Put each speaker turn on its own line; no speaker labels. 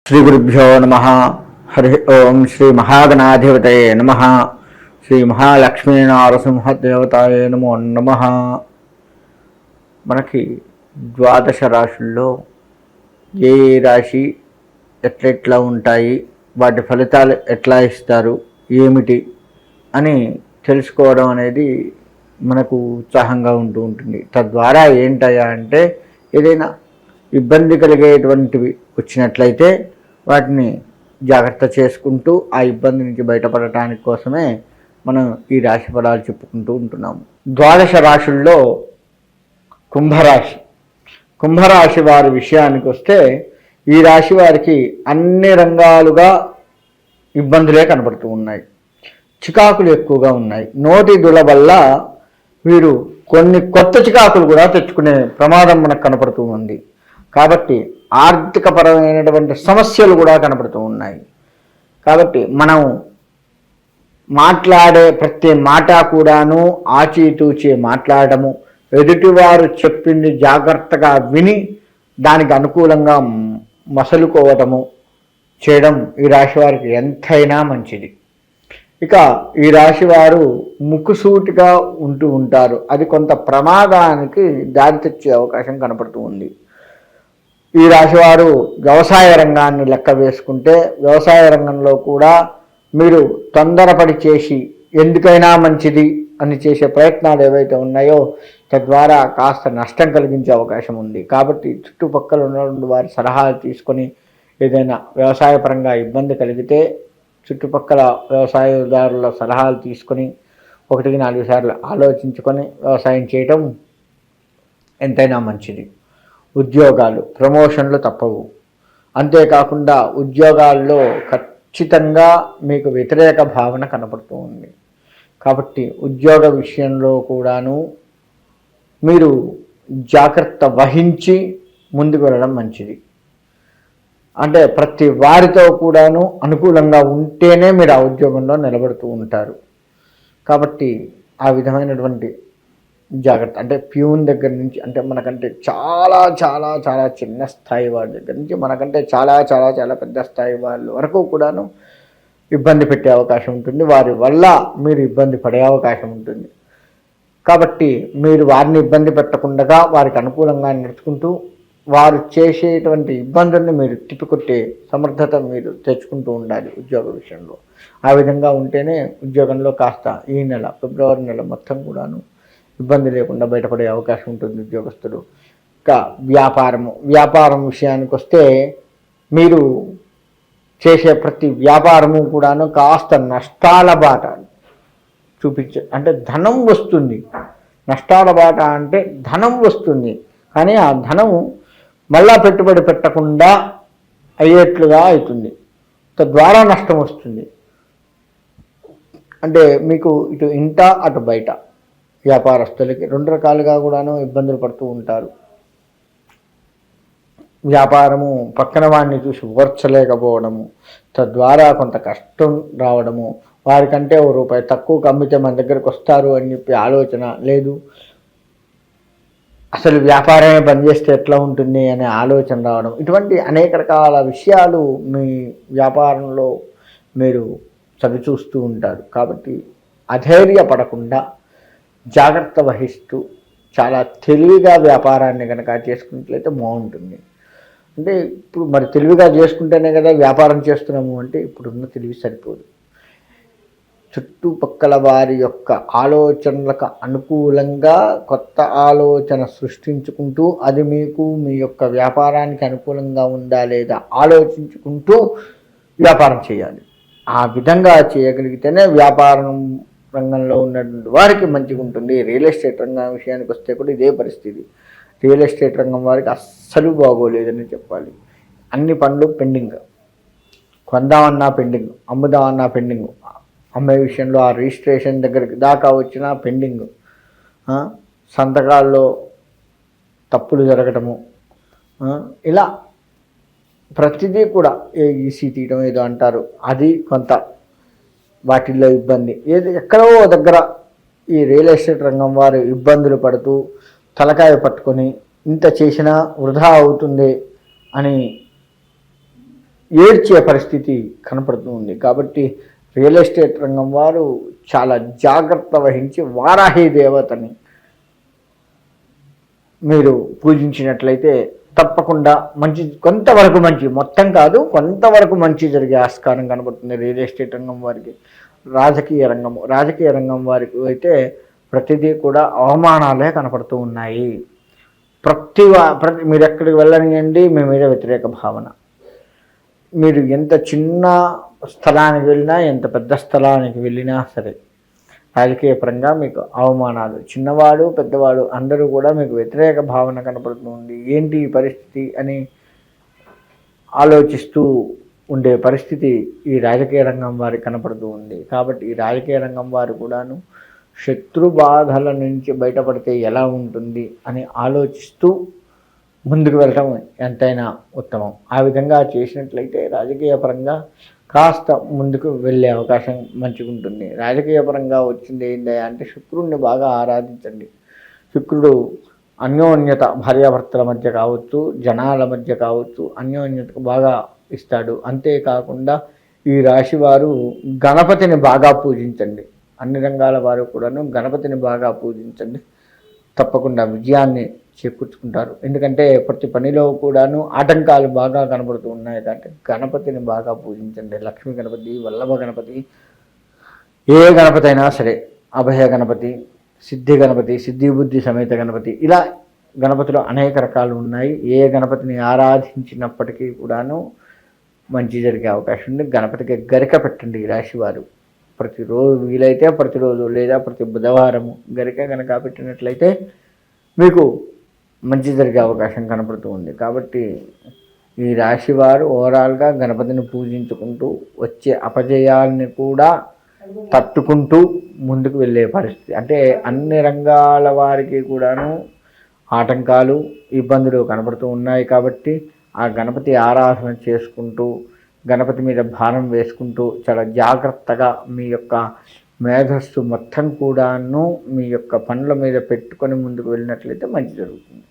శ్రీ గురుభ్యో నమ. హరి ఓం. శ్రీ మహాగణాధిపతయే నమ. శ్రీ మహాలక్ష్మీ నారసింహదేవతాయే నమో నమ. మనకి ద్వాదశ రాశుల్లో ఏ రాశి ఎట్లెట్లా ఉంటాయి, వాటి ఫలితాలు ఎట్లా ఇస్తారు, ఏమిటి అని తెలుసుకోవడం అనేది మనకు ఉత్సాహంగా ఉంటుంది. తద్వారా ఏంటయ్యా అంటే, ఏదైనా ఇబ్బంది కలిగేటువంటివి వచ్చినట్లయితే వాటిని జాగ్రత్త చేసుకుంటూ ఆ ఇబ్బంది నుంచి బయటపడటానికి కోసమే మనం ఈ రాశి ఫలాలు చెప్పుకుంటూ ఉంటున్నాము. ద్వాదశ రాశుల్లో కుంభరాశి వారి విషయానికి వస్తే, ఈ రాశి వారికి అన్ని రంగాలుగా ఇబ్బందులే కనబడుతూ ఉన్నాయి. చికాకులు ఎక్కువగా ఉన్నాయి. నోటి దుల వల్ల వీరు కొన్ని కొత్త చికాకులు కూడా తెచ్చుకునే ప్రమాదం మనకు కనపడుతూ ఉంది. కాబట్టి ఆర్థికపరమైనటువంటి సమస్యలు కూడా కనపడుతూ ఉన్నాయి. కాబట్టి మనం మాట్లాడే ప్రతి మాట కూడాను ఆచితూచి మాట్లాడటము, ఎదుటివారు చెప్పింది జాగ్రత్తగా విని దానికి అనుకూలంగా మసలుకోవటము చేయడం ఈ రాశి వారికి ఎంతైనా మంచిది. ఇక ఈ రాశి వారు ముక్కుసూటిగా ఉంటూ ఉంటారు. అది కొంత ప్రమాదానికి దారి తెచ్చే అవకాశం కనపడుతూ ఉంది. ఈ రాశివారు వ్యవసాయ రంగాన్ని లెక్క వేసుకుంటే, వ్యవసాయ రంగంలో కూడా మీరు తొందరపడి చేసి ఎందుకైనా మంచిది అని చేసే ప్రయత్నాలు ఏవైతే ఉన్నాయో తద్వారా కాస్త నష్టం కలిగించే అవకాశం ఉంది. కాబట్టి చుట్టుపక్కల ఉన్నటువంటి వారి సలహాలు తీసుకొని ఏదైనా వ్యవసాయపరంగా ఇబ్బంది కలిగితే చుట్టుపక్కల వ్యవసాయదారుల సలహాలు తీసుకొని 1-4 సార్లు ఆలోచించుకొని వ్యవసాయం చేయటం ఎంతైనా మంచిది. ఉద్యోగాలు, ప్రమోషన్లు తప్పవు. అంతేకాకుండా ఉద్యోగాల్లో ఖచ్చితంగా మీకు వ్యతిరేక భావన కనపడుతూ ఉంది. కాబట్టి ఉద్యోగ విషయంలో కూడాను మీరు జాగ్రత్త వహించి ముందుకు వెళ్ళడం మంచిది. అంటే ప్రతి వారితో కూడాను అనుకూలంగా ఉంటేనే మీరు ఆ ఉద్యోగంలో నిలబడుతూ ఉంటారు. కాబట్టి ఆ విధమైనటువంటి జాగ్రత్త, అంటే ప్యూన్ దగ్గర నుంచి, అంటే మనకంటే చాలా చాలా చాలా చిన్న స్థాయి వారి దగ్గర నుంచి మనకంటే చాలా చాలా చాలా పెద్ద స్థాయి వాళ్ళ వరకు కూడాను ఇబ్బంది పెట్టే అవకాశం ఉంటుంది. వారి వల్ల మీరు ఇబ్బంది పడే అవకాశం ఉంటుంది. కాబట్టి మీరు వారిని ఇబ్బంది పెట్టకుండా వారికి అనుకూలంగా నడుచుకుంటూ వారు చేసేటువంటి ఇబ్బందుల్ని మీరు తిప్పికొట్టే సమర్థత మీరు తెచ్చుకుంటూ ఉండాలి ఉద్యోగ విషయంలో. ఆ విధంగా ఉంటేనే ఉద్యోగంలో కాస్త ఈ నెల ఫిబ్రవరి నెల మొత్తం కూడాను ఇబ్బంది లేకుండా బయటపడే అవకాశం ఉంటుంది ఉద్యోగస్తులు. ఇంకా వ్యాపారం విషయానికి వస్తే, మీరు చేసే ప్రతి వ్యాపారము కూడాను కాస్త నష్టాల బాట అంటే ధనం వస్తుంది. నష్టాల బాట అంటే ధనం వస్తుంది, కానీ ఆ ధనము మళ్ళా పెట్టుబడి పెట్టకుండా అయ్యేట్లుగా అవుతుంది. తద్వారా నష్టం వస్తుంది. అంటే మీకు ఇటు ఇంట అటు బయట వ్యాపారస్తులకి 2 రకాలుగా కూడాను ఇబ్బందులు పడుతూ ఉంటారు. వ్యాపారము పక్కన వాడిని చూసి ఓర్చలేకపోవడము, తద్వారా కొంత కష్టం రావడము, వారికంటే ₹1 తక్కువకు అమ్మితే మన దగ్గరకు వస్తారు అని చెప్పి ఆలోచన లేదు, అసలు వ్యాపారమే బంద్ చేస్తే ఎట్లా ఉంటుంది అనే ఆలోచన రావడం, ఇటువంటి అనేక రకాల విషయాలు మీ వ్యాపారంలో మీరు చవిచూస్తూ ఉంటారు. కాబట్టి అధైర్యపడకుండా జాగ్రత్త వహిస్తూ చాలా తెలివిగా వ్యాపారాన్ని కనుక చేసుకున్నట్లయితే బాగుంటుంది. అంటే ఇప్పుడు మరి తెలివిగా చేసుకుంటేనే కదా వ్యాపారం చేస్తున్నాము అంటే ఇప్పుడున్న తెలివి సరిపోదు. చుట్టుపక్కల వారి యొక్క ఆలోచనలకు అనుకూలంగా కొత్త ఆలోచన సృష్టించుకుంటూ, అది మీకు మీ యొక్క వ్యాపారానికి అనుకూలంగా ఉందా లేదా ఆలోచించుకుంటూ వ్యాపారం చేయాలి. ఆ విధంగా చేయగలిగితేనే వ్యాపారం రంగంలో ఉన్నటువంటి వారికి మంచిగా ఉంటుంది. రియల్ ఎస్టేట్ రంగం విషయానికి వస్తే కూడా ఇదే పరిస్థితి. రియల్ ఎస్టేట్ రంగం వారికి అస్సలు బాగోలేదని చెప్పాలి. అన్ని పనులు పెండింగ్, కొందామన్నా పెండింగ్, అమ్ముదామన్నా పెండింగ్, అమ్మే విషయంలో ఆ రిజిస్ట్రేషన్ దగ్గరికి దాకా వచ్చినా పెండింగ్, సంతకాల్లో తప్పులు జరగటము, ఇలా ప్రతిదీ కూడా ఈసీ తీయడం ఏదో అంటారు, అది కొంత వాటిల్లో ఇబ్బంది. ఎక్కడో దగ్గర ఈ రియల్ ఎస్టేట్ రంగం వారు ఇబ్బందులు పడుతూ తలకాయ పట్టుకొని ఇంత చేసినా వృధా అవుతుంది అని ఏడ్చే పరిస్థితి కనపడుతూ ఉంది. కాబట్టి రియల్ ఎస్టేట్ రంగం వారు చాలా జాగ్రత్త వహించి వారాహి దేవతని మీరు పూజించినట్లయితే తప్పకుండా మంచి, కొంతవరకు మంచి, మొత్తం కాదు కొంతవరకు మంచి జరిగే ఆస్కారం కనబడుతుంది రియల్ ఎస్టేట్ రంగం వారికి. రాజకీయ రంగం వారికి అయితే ప్రతిదీ కూడా అవమానాలే కనపడుతూ ఉన్నాయి. మీరు ఎక్కడికి వెళ్ళనియండి మీ మీద వ్యతిరేక భావన. మీరు ఎంత చిన్న స్థలానికి వెళ్ళినా, ఎంత పెద్ద స్థలానికి వెళ్ళినా సరే రాజకీయ పరంగా మీకు అవమానాలు, చిన్నవాడు పెద్దవాడు అందరూ కూడా మీకు వ్యతిరేక భావన కనపడుతుంది. ఏంటి ఈ పరిస్థితి అని ఆలోచిస్తూ ఉండే పరిస్థితి ఈ రాజకీయ రంగం వారికి కనపడుతూ ఉంది. కాబట్టి ఈ రాజకీయ రంగం వారు కూడాను శత్రు బాధల నుంచి బయటపడితే ఎలా ఉంటుంది అని ఆలోచిస్తూ ముందుకు వెళ్ళటం ఎంతైనా ఉత్తమం. ఆ విధంగా చేసినట్లయితే రాజకీయ పరంగా కాస్త ముందుకు వెళ్ళే అవకాశం మంచిగా ఉంటుంది. రాజకీయ పరంగా వచ్చింది ఏంటి అంటే శుక్రుడిని బాగా ఆరాధించండి. శుక్రుడు అన్యోన్యత, భార్యాభర్తల మధ్య కావచ్చు, జనాల మధ్య కావచ్చు, అన్యోన్యతకు బాగా ఇస్తాడు. అంతేకాకుండా ఈ రాశి వారు గణపతిని బాగా పూజించండి. అన్ని రంగాల వారు కూడాను గణపతిని బాగా పూజించండి. తప్పకుండా విజయాన్ని చేకూర్చుకుంటారు. ఎందుకంటే ప్రతి పనిలో కూడాను ఆటంకాలు బాగా కనబడుతూ ఉన్నాయి. కాబట్టి గణపతిని బాగా పూజించండి. లక్ష్మీ గణపతి, వల్లభ గణపతి, ఏ గణపతి అయినా సరే, అభయ గణపతి, సిద్ధి గణపతి, సిద్ధి బుద్ధి సమేత గణపతి, ఇలా గణపతిలో అనేక రకాలు ఉన్నాయి. ఏ గణపతిని ఆరాధించినప్పటికీ కూడాను మంచి జరిగే అవకాశం ఉంది. గణపతికి గరిక పెట్టండి. ఈ రాశివారు ప్రతిరోజు వీలైతే ప్రతిరోజు లేదా ప్రతి బుధవారము గరిక కనుక పెట్టినట్లయితే మీకు మంచి జరిగే అవకాశం కనపడుతూ ఉంది. కాబట్టి ఈ రాశివారు ఓవరాల్గా గణపతిని పూజించుకుంటూ వచ్చే అపజయాల్ని కూడా తట్టుకుంటూ ముందుకు వెళ్ళే పరిస్థితి. అంటే అన్ని రంగాల వారికి కూడాను ఆటంకాలు, ఇబ్బందులు కనపడుతూ ఉన్నాయి. కాబట్టి ఆ గణపతి ఆరాధన చేసుకుంటూ, గణపతి మీద భారం వేసుకుంటూ చాలా జాగ్రత్తగా మీ యొక్క మేధస్సు మొత్తం కూడాను మీ యొక్క పనుల మీద పెట్టుకొని ముందుకు వెళ్ళినట్లయితే మంచి జరుగుతుంది.